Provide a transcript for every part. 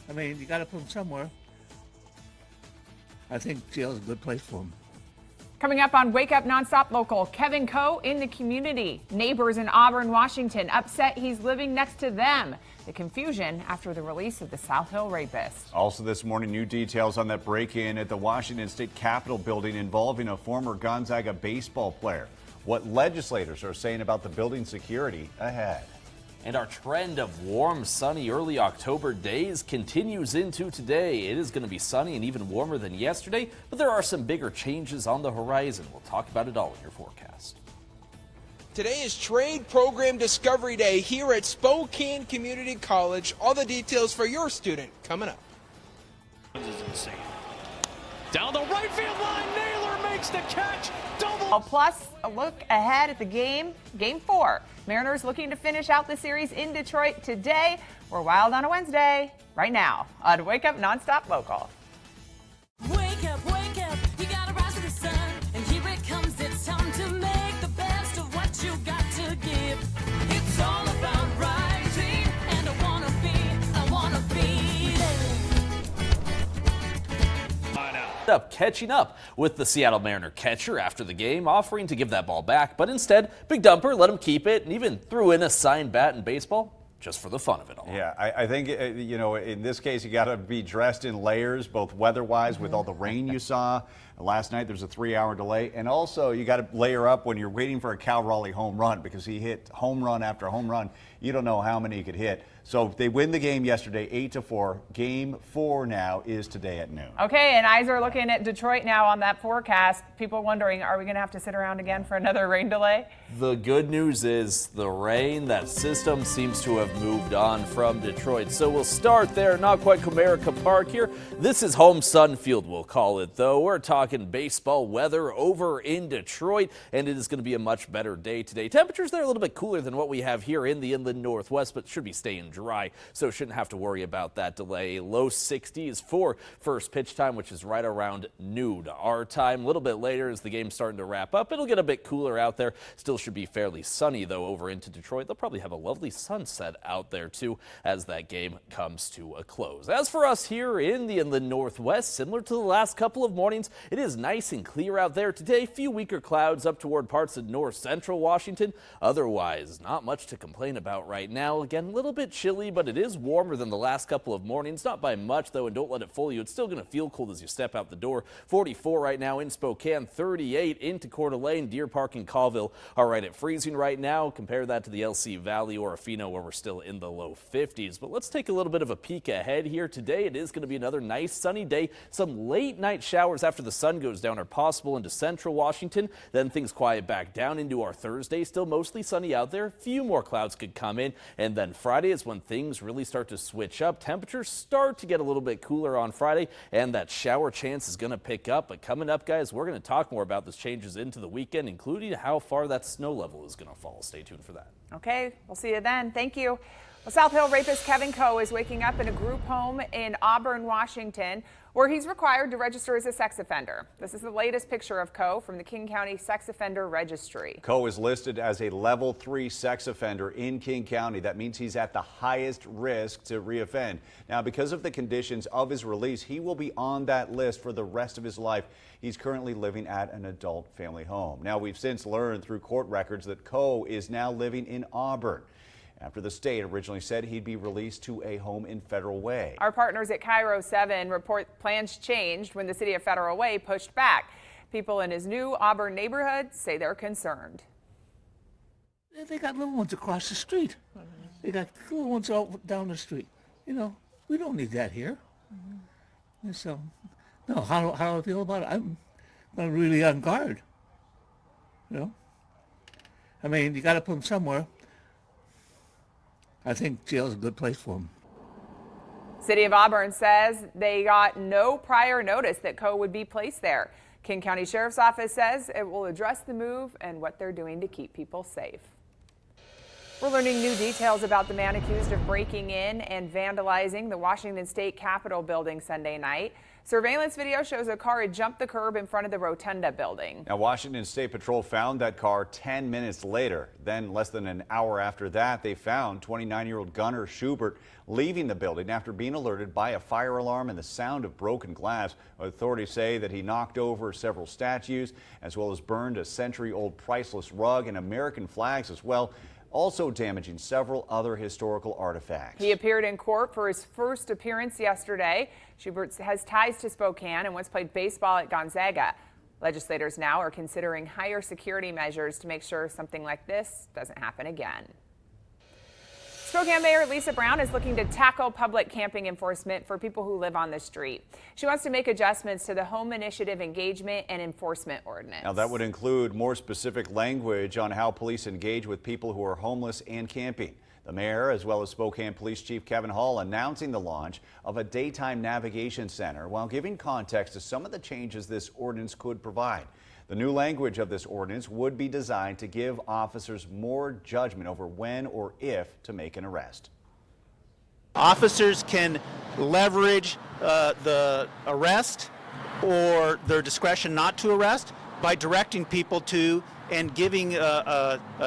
I mean, you got to put him somewhere. I think jail's a good place for him. Coming up on Wake Up NonStop Local, Kevin Coe in the community. Neighbors in Auburn, Washington upset he's living next to them. The confusion after the release of the South Hill rapist. Also this morning, new details on that break-in at the Washington State Capitol building involving a former Gonzaga baseball player. What legislators are saying about the building security ahead. And our trend of warm, sunny, early October days continues into today. It is going to be sunny and even warmer than yesterday, but there are some bigger changes on the horizon. We'll talk about it all in your forecast. Today is Trade Program Discovery Day here at Spokane Community College. All the details for your student coming up. This is insane. Down the right field line, Nay-Lor makes the catch. Double. Plus, a look ahead at the game 4. Mariners looking to finish out the series in Detroit today. We're wild on a Wednesday, right now on Wake Up NonStop Local. Wake up, you gotta rise to the sun. And here it comes, it's time to make the best of what you got to give. It's all about rising, and I wanna be there. Up catching up with the Seattle Mariner catcher after the game, offering to give that ball back, but instead, Big Dumper let him keep it and even threw in a signed bat and baseball just for the fun of it all. Yeah, I think, in this case, you got to be dressed in layers, both weather-wise with all the rain you saw. Last night, there's a 3-hour delay. And also, you got to layer up when you're waiting for a Cal Raleigh home run because he hit home run after home run. You don't know how many he could hit. So they win the game yesterday, 8-4. Game 4 now is today at noon. Okay, and eyes are looking at Detroit now on that forecast. People wondering, are we going to have to sit around again for another rain delay? The good news is the rain, that system seems to have moved on from Detroit. So we'll start there, not quite Comerica Park here. This is home Sun Field, we'll call it, though. We're talking baseball weather over in Detroit, and it is going to be a much better day today. Temperatures there a little bit cooler than what we have here in the inland northwest, but should be staying dry, so shouldn't have to worry about that delay. Low 60s for first pitch time, which is right around noon our time. A little bit later as the game's starting to wrap up, it'll get a bit cooler out there. Still should be fairly sunny, though, over into Detroit. They'll probably have a lovely sunset out there, too, as that game comes to a close. As for us here in the inland northwest, similar to the last couple of mornings, it is nice and clear out there today. Few weaker clouds up toward parts of north central Washington. Otherwise, not much to complain about right now. Again, a little bit chilly, but it is warmer than the last couple of mornings. Not by much, though, and don't let it fool you. It's still going to feel cold as you step out the door. 44 right now in Spokane, 38 into Coeur d'Alene. Deer Park and Colville are right at freezing right now. Compare that to the LC Valley or Orofino, where we're still in the low 50s. But let's take a little bit of a peek ahead here. Today, it is going to be another nice sunny day. Some late night showers after the sun goes down are possible into central Washington. Then things quiet back down into our Thursday. Still mostly sunny out there. Few more clouds could come in. And then Friday is when things really start to switch up. Temperatures start to get a little bit cooler on Friday, and that shower chance is going to pick up. But coming up, guys, we're going to talk more about those changes into the weekend, including how far that snow level is going to fall. Stay tuned for that. Okay, we'll see you then. Thank you. Well, South Hill rapist Kevin Coe is waking up in a group home in Auburn, Washington, where he's required to register as a sex offender. This is the latest picture of Coe from the King County Sex Offender Registry. Coe is listed as a level 3 sex offender in King County. That means he's at the highest risk to reoffend. Now, because of the conditions of his release, he will be on that list for the rest of his life. He's currently living at an adult family home. Now, we've since learned through court records that Coe is now living in Auburn, after the state originally said he'd be released to a home in Federal Way. Our partners at Cairo 7 report plans changed when the city of Federal Way pushed back. People in his new Auburn neighborhood say they're concerned. They got little ones across the street. They got little ones out down the street. You know, we don't need that here. And so, no, how do I feel about it? I'm really on guard. You know? I mean, you got to put them somewhere. I think jail's a good place for them. City of Auburn says they got no prior notice that Coe would be placed there. King County Sheriff's Office says it will address the move and what they're doing to keep people safe. We're learning new details about the man accused of breaking in and vandalizing the Washington State Capitol building Sunday night. Surveillance video shows a car had jumped the curb in front of the Rotunda building. Now, Washington State Patrol found that car 10 minutes later. Then, less than an hour after that, they found 29-year-old Gunnar Schubert leaving the building after being alerted by a fire alarm and the sound of broken glass. Authorities say that he knocked over several statues as well as burned a century-old priceless rug and American flags as well, also damaging several other historical artifacts. He appeared in court for his first appearance yesterday. Schubert has ties to Spokane and once played baseball at Gonzaga. Legislators now are considering higher security measures to make sure something like this doesn't happen again. Spokane Mayor Lisa Brown is looking to tackle public camping enforcement for people who live on the street. She wants to make adjustments to the home initiative engagement and enforcement ordinance. Now, that would include more specific language on how police engage with people who are homeless and camping. The mayor, as well as Spokane Police Chief Kevin Hall, announcing the launch of a daytime navigation center while giving context to some of the changes this ordinance could provide. The new language of this ordinance would be designed to give officers more judgment over when or if to make an arrest. Officers can leverage the arrest or their discretion not to arrest by directing people to and giving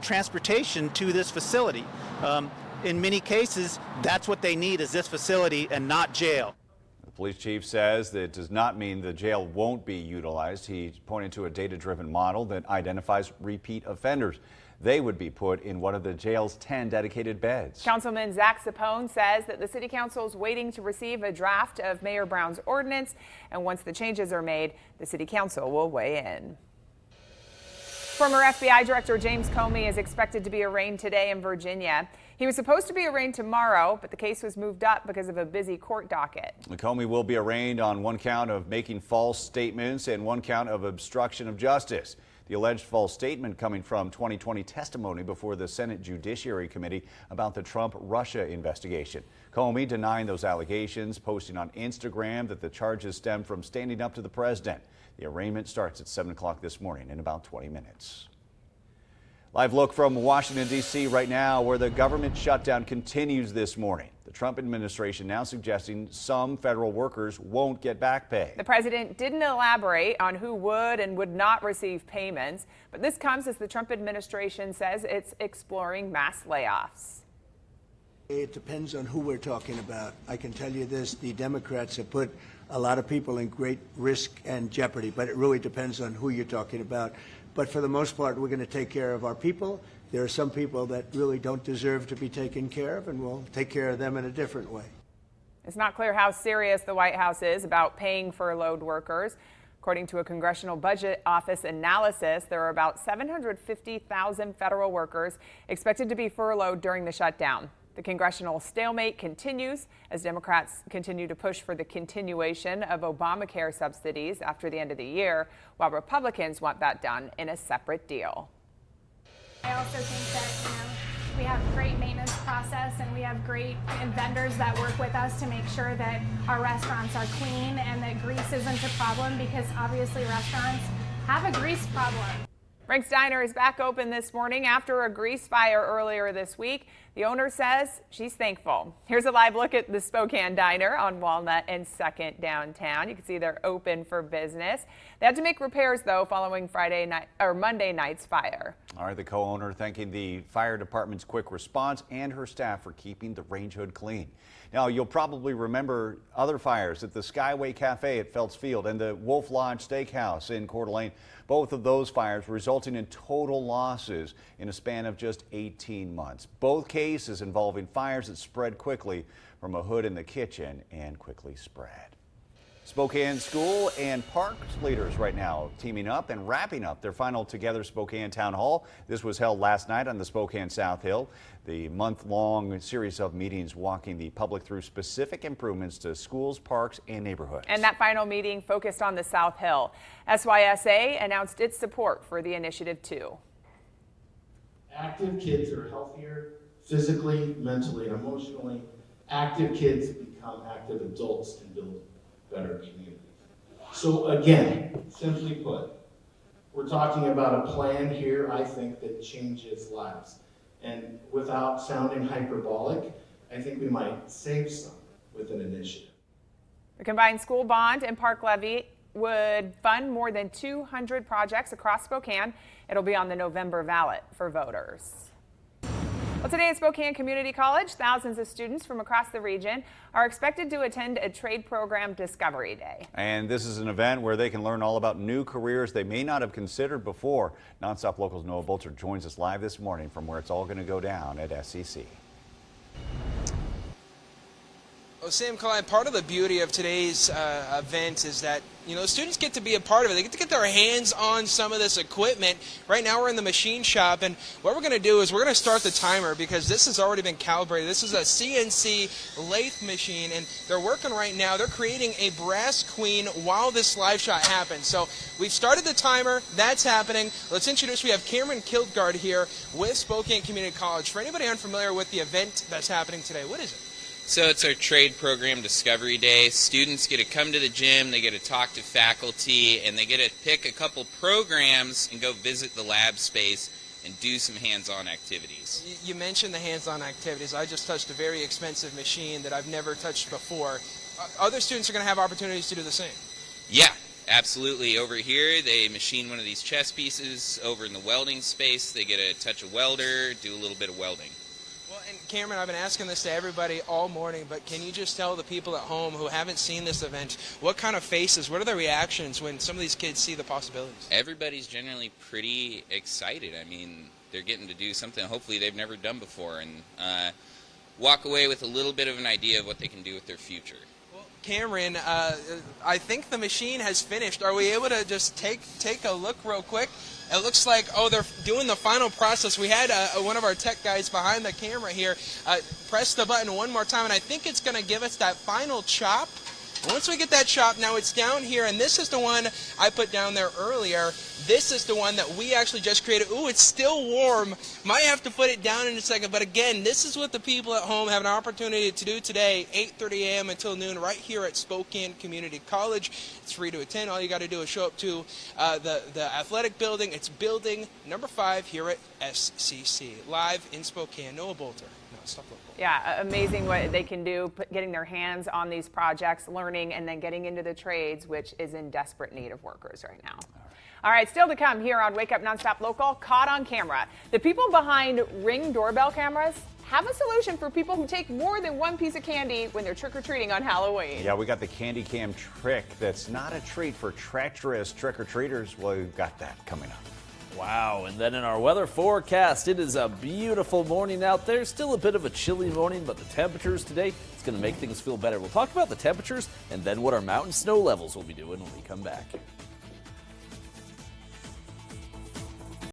transportation to this facility. In many cases, that's what they need, is this facility and not jail. The police chief says that it does not mean the jail won't be utilized. He pointed to a data-driven model that identifies repeat offenders. They would be put in one of the jail's 10 dedicated beds. Councilman Zach Sapone says that the city council is waiting to receive a draft of Mayor Brown's ordinance, and once the changes are made, the city council will weigh in. Former FBI Director James Comey is expected to be arraigned today in Virginia. He was supposed to be arraigned tomorrow, but the case was moved up because of a busy court docket. Comey will be arraigned on one count of making false statements and one count of obstruction of justice. The alleged false statement coming from 2020 testimony before the Senate Judiciary Committee about the Trump-Russia investigation. Comey denying those allegations, posting on Instagram that the charges stem from standing up to the president. The arraignment starts at 7 o'clock this morning in about 20 minutes. Live look from Washington, D.C. right now, where the government shutdown continues this morning. The Trump administration now suggesting some federal workers won't get back pay. The president didn't elaborate on who would and would not receive payments, but this comes as the Trump administration says it's exploring mass layoffs. It depends on who we're talking about. I can tell you this, the Democrats have put a lot of people in great risk and jeopardy, but it really depends on who you're talking about. But for the most part, we're going to take care of our people. There are some people that really don't deserve to be taken care of, and we'll take care of them in a different way. It's not clear how serious the White House is about paying furloughed workers. According to a Congressional Budget Office analysis, there are about 750,000 federal workers expected to be furloughed during the shutdown. The congressional stalemate continues as Democrats continue to push for the continuation of Obamacare subsidies after the end of the year, while Republicans want that done in a separate deal. I also think that, we have great maintenance process and we have great vendors that work with us to make sure that our restaurants are clean and that grease isn't a problem, because obviously restaurants have a grease problem. Frank's Diner is back open this morning after a grease fire earlier this week. The owner says she's thankful. Here's a live look at the Spokane Diner on Walnut and 2nd downtown. You can see they're open for business. They had to make repairs though following Monday night's fire. All right, the co-owner thanking the fire department's quick response and her staff for keeping the range hood clean. Now, you'll probably remember other fires at the Skyway Cafe at Feltz Field and the Wolf Lodge Steakhouse in Coeur d'Alene. Both of those fires resulting in total losses in a span of just 18 months. Both cases involving fires that spread quickly from a hood in the kitchen and quickly spread. Spokane school and parks leaders right now teaming up and wrapping up their final Together Spokane Town Hall. This was held last night on the Spokane South Hill. The month-long series of meetings walking the public through specific improvements to schools, parks, and neighborhoods. And that final meeting focused on the South Hill. SYSA announced its support for the initiative too. Active kids are healthier physically, mentally, and emotionally. Active kids become active adults and build better communities. So again, simply put, we're talking about a plan here, I think, that changes lives. And without sounding hyperbolic, I think we might save some with an initiative. The combined school bond and park levy would fund more than 200 projects across Spokane. It'll be on the November ballot for voters. Well, today at Spokane Community College, thousands of students from across the region are expected to attend a trade program Discovery Day. And this is an event where they can learn all about new careers they may not have considered before. NonStop Local's Noah Bolter joins us live this morning from where it's all going to go down at SCC. Well, Sam Klein, part of the beauty of today's event is that, students get to be a part of it. They get to get their hands on some of this equipment. Right now we're in the machine shop, and what we're going to do is we're going to start the timer because this has already been calibrated. This is a CNC lathe machine, and they're working right now. They're creating a brass queen while this live shot happens. So we've started the timer. That's happening. Let's introduce, we have Cameron Kiltgard here with Spokane Community College. For anybody unfamiliar with the event that's happening today, what is it? So it's our trade program Discovery Day. Students get to come to the gym, they get to talk to faculty, and they get to pick a couple programs and go visit the lab space and do some hands-on activities. You mentioned the hands-on activities. I just touched a very expensive machine that I've never touched before. Other students are going to have opportunities to do the same. Yeah, absolutely. Over here, they machine one of these chess pieces. Over in the welding space, they get to touch a welder, do a little bit of welding. Well, and Cameron, I've been asking this to everybody all morning, but can you just tell the people at home who haven't seen this event, what kind of faces, what are their reactions when some of these kids see the possibilities? Everybody's generally pretty excited. I mean, they're getting to do something hopefully they've never done before and walk away with a little bit of an idea of what they can do with their future. Well, Cameron, I think the machine has finished. Are we able to just take a look real quick? It looks like, they're doing the final process. We had one of our tech guys behind the camera here press the button one more time, and I think it's going to give us that final chop. Once we get that chop, now it's down here, and this is the one I put down there earlier. This is the one that we actually just created. Ooh, it's still warm. Might have to put it down in a second, but again, this is what the people at home have an opportunity to do today, 8:30 a.m. until noon, right here at Spokane Community College. It's free to attend. All you got to do is show up to the athletic building. It's building number 5 here at SCC. Live in Spokane. Noah Bolter, NonStop Local. Yeah, amazing what they can do, getting their hands on these projects, learning, and then getting into the trades, which is in desperate need of workers right now. All right, still to come here on Wake Up NonStop Local, caught on camera. The people behind Ring doorbell cameras have a solution for people who take more than one piece of candy when they're trick-or-treating on Halloween. Yeah, we got the candy cam trick that's not a treat for treacherous trick-or-treaters. Well, we've got that coming up. Wow, and then in our weather forecast, it is a beautiful morning out there. Still a bit of a chilly morning, but the temperatures today, it's going to make things feel better. We'll talk about the temperatures and then what our mountain snow levels will be doing when we come back.